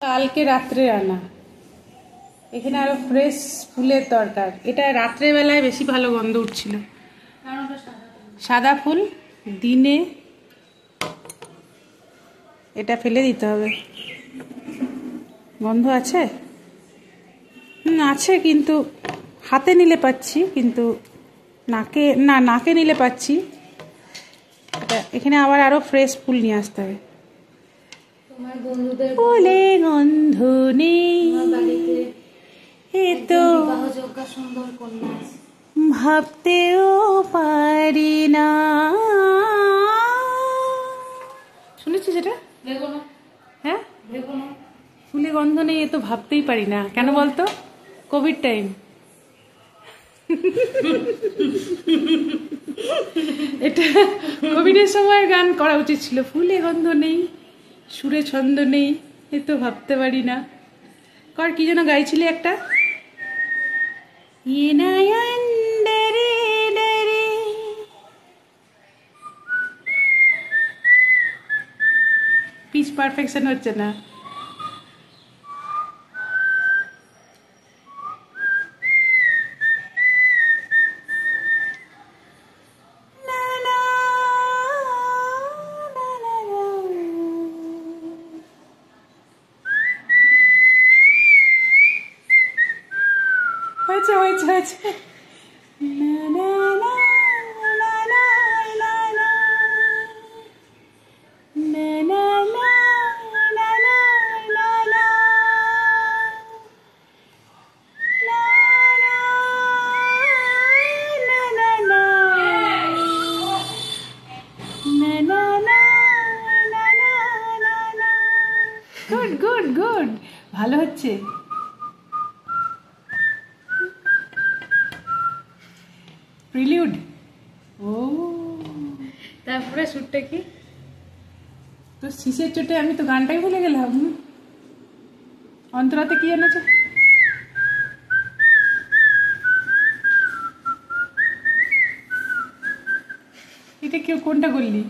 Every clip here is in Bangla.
কালকে রাত্রে আনা এখানে আরো ফ্রেশ ফুলের দরকার। এটা রাত্রে বেলায় বেশি ভালো গন্ধ উঠছিল। সাদা ফুল দিনে এটা ফেলে দিতে হবে। গন্ধ আছে আছে কিন্তু হাতে নিলে পাচ্ছি, কিন্তু নাকে নিলে পাচ্ছি। এখানে আবার আরো ফ্রেশ ফুল নিয়ে আসতে হবে। ফুলে গন্ধ নেই তো ভাবতেও পারি না। শুনেছিস এটা? হ্যাঁ, ফুলে গন্ধ নেই এ তো ভাবতেই পারি না। কেন বলতো? Covid time. এটা কোভিডের সময় গান করা উচিত ছিল। ফুলে গন্ধ নেই, সুরে ছন্দ নেই, এ তো ভাবতে পারি না। কর কি যেন গাইছিলি একটা, পিচ পারফেকশন হচ্ছে না। হয়েছে হয়েছে হয়েছে। গুড গুড গুড, ভালো হচ্ছে। প্রিলিউড। ও তারপরে সুরটা কি? তো শীষের চোটে আমি তো গানটাই ভুলে গেলাম। অন্তরাতে কি এনেছে? এটা কেউ কোনটা করলি?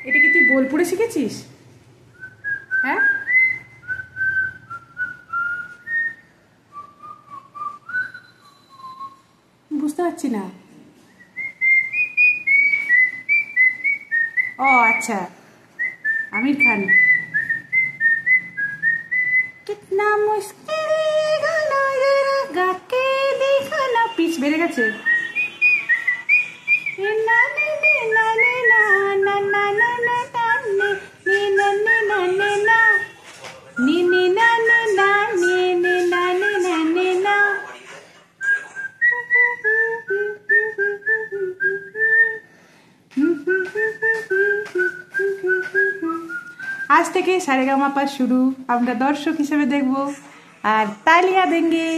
এটা কি তুই বোলপুরে শিখেছিস? হ্যাঁ, বুঝতে পারছি না। ও আচ্ছা, আমির খান। কিতনা মুশকিল গানা জরা গাকে দেখানা। পিচ বেড়ে গেছে। আজ থেকে সারেগামাপা শুরু। আমরা দর্শক হিসেবে দেখব আর তালিয়া দেঙ্গে।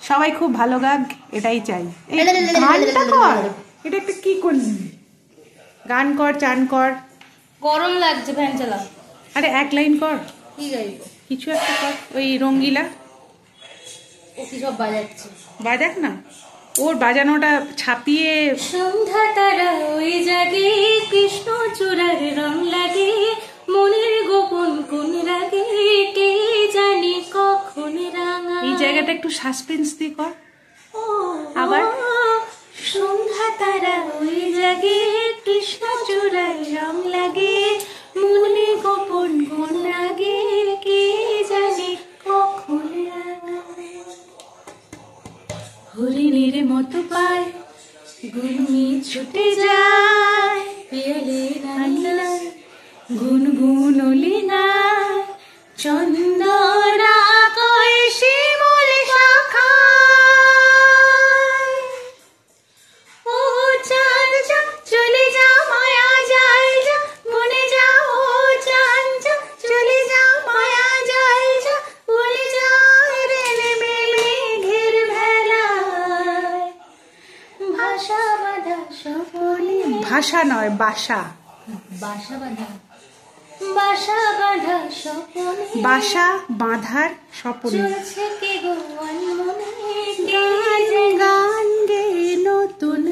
সবাই খুব ভালো গাক, এটাই চাই। গানটা কর। এটা একটা কি করলি? গান কর, চান কর। গরম লাগছে, ফ্যান চালা। আরে এক লাইন কর। কি গাইব? কিছু একটা কর। ওই রঙ্গিলা। ও কি সব বাজাচ্ছে? বাজাক না, ওর বাজানোটা ছাপিয়ে। সন্ধ্যা তারা ওই জাগে, কৃষ্ণ চূড়ার রং লাগে, মনের গোপন কোন রাগে, কে জানি কখন রাঙা। এই জায়গাটা একটু সাসপেন্স দিয়ে কর। আবার সন্ধ্যা তারা ওই জাগে, কৃষ্ণ চূড়ার রং লাগে, মনে গোপন কোন রাগে, কে জানি কখন রাঙা। হরিণের মতো পায় গুনগুনি ছুটে যায়, পিয়ালে রান্নায় গুনগুনলি না, চন্দনা কয় শিমুল শাখায়। ও চাঁদ যা চলে যা, মায়া যায় যা, মনে যা। ও চাঁদ যা চলে যা, মায়া যায় যা, বলে যায় রে মেঘের ভেলায়। ভাষা বাঁধা সপনে। ভাষা নয়, বাসা। বাসা বাঁধা, বাসা বাঁধা স্বপনে, বাসা বাঁধার স্বপনে। চলছে কে গো মনে গান গে নতুন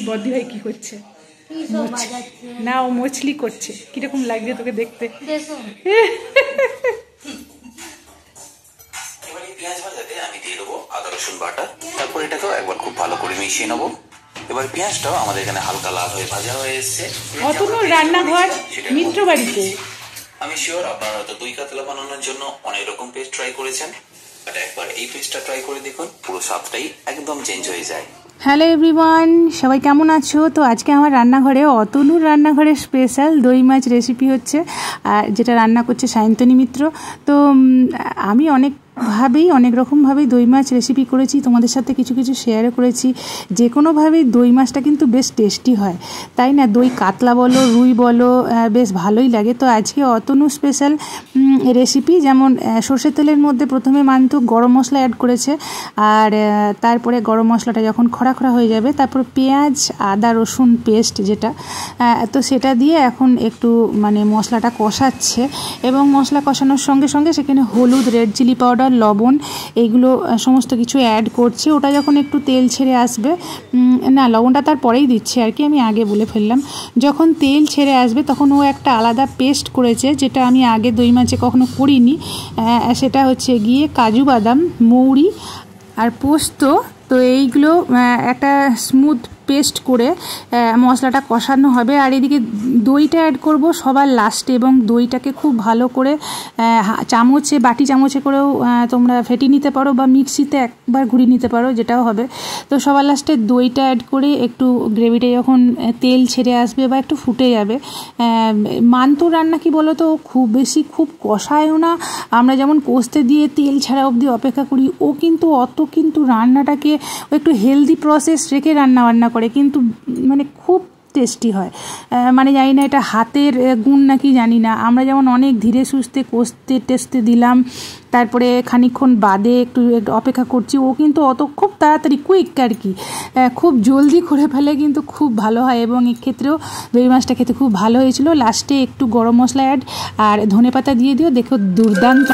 বদ্দি ভাই কি করছে? কি সব বাজাচ্ছে না, ও মছলি করছে। কিরকম লাগছে তোকে দেখতে? দেখুন এবারে পেঁয়াজ ভাজাতে আমি দিয়ে দেবো আদা রসুন বাটা, তারপর এটাকেও একবার খুব ভালো করে মিশিয়ে নেবো। এবার পেঁয়াজটাও আমাদের এখানে হালকা লাল হয়ে ভাজা হয়ে এসছে। অতনুর রান্নাঘর মিত্র বাড়িতে। আমি শিওর আপনারা হয়তো দই কাতলা বানানোর জন্য অনেক রকম পেস্ট ট্রাই করেছেন, বাট একবার এই পেস্টটা ট্রাই করে দেখুন, পুরো স্বাদটাই একদম চেঞ্জ হয়ে যায়। হ্যালো এভরিওয়ান, সবাই কেমন আছো? তো আজকে আমার রান্নাঘরে অতনুর রান্নাঘরের স্পেশাল দই মাছ রেসিপি হচ্ছে, আর যেটা রান্না করছে সায়ন্তনী মিত্র। তো আমি অনেক রকমভাবেই দই মাছ রেসিপি করেছি, তোমাদের সাথে কিছু কিছু শেয়ারও করেছি। যে কোনোভাবেই দই মাছটা কিন্তু বেশ টেস্টি হয়, তাই না? দই কাতলা বলো, রুই বলো, বেশ ভালোই লাগে। তো আজকে অতনু স্পেশাল রেসিপি, যেমন সর্ষের তেলের মধ্যে প্রথমে মান্তু গরম মশলা অ্যাড করেছে, আর তারপরে গরম মশলাটা যখন খরা খরা হয়ে যাবে, তারপর পেঁয়াজ আদা রসুন পেস্ট যেটা, তো সেটা দিয়ে এখন একটু মানে মশলাটা কষাচ্ছে, এবং মশলা কষানোর সঙ্গে সঙ্গে সেখানে হলুদ, রেড চিলি পাউডার, লবণ, এইগুলো সমস্ত কিছু অ্যাড করছে। ওটা যখন একটু তেল ছেড়ে আসবে, না লবণটা তার পরেই দিচ্ছে আর কি, আমি আগে বলে ফেললাম। যখন তেল ছেড়ে আসবে তখন ও একটা আলাদা পেস্ট করেছে, যেটা আমি আগে দই মাছে কখনো করিনি। সেটা হচ্ছে গিয়ে কাজু বাদাম, মৌরি আর পোস্ত। তো এইগুলো একটা স্মুথ পেস্ট করে মশলাটা কষানো হবে। আর এদিকে দইটা অ্যাড করব সবার লাস্টে, এবং দইটাকে খুব ভালো করে চামচে, বাটি চামচে করেও তোমরা ফেটিয়ে নিতে পারো, বা মিক্সিতে একবার ঘুরিয়ে নিতে পারো, যেটাও হবে। তো সবার লাস্টে দইটা অ্যাড করে একটু গ্রেভিটা যখন তেল ছেড়ে আসবে বা একটু ফুটে যাবে, মান্তুর রান্না কি বলো তো, খুব বেশি খুব কষায়ও না, আমরা যেমন কষতে দিয়ে তেল ছাড়া অবধি অপেক্ষা করি, ও কিন্তু অত কিন্তু রান্নাটাকে ও একটু হেলদি প্রসেস রেখে রান্না করে, কিন্তু মানে খুব টেস্টি হয়। মানে জানি না এটা হাতের গুণ নাকি জানি না, আমরা যেমন অনেক ধীরে সুস্থে কষতে টেস্তে দিলাম, তারপরে খানিকক্ষণ বাদে একটু অপেক্ষা করছি, ও কিন্তু অত খুব তাড়াতাড়ি কুইক আর কি, খুব জলদি করে ফেলে, কিন্তু খুব ভালো হয়। এবং এক্ষেত্রেও দই মাছটা খেতে খুব ভালো হয়েছিল। লাস্টে একটু গরম মশলা অ্যাড আর ধনেপাতা দিয়ে দিও, দেখো দুর্দান্ত।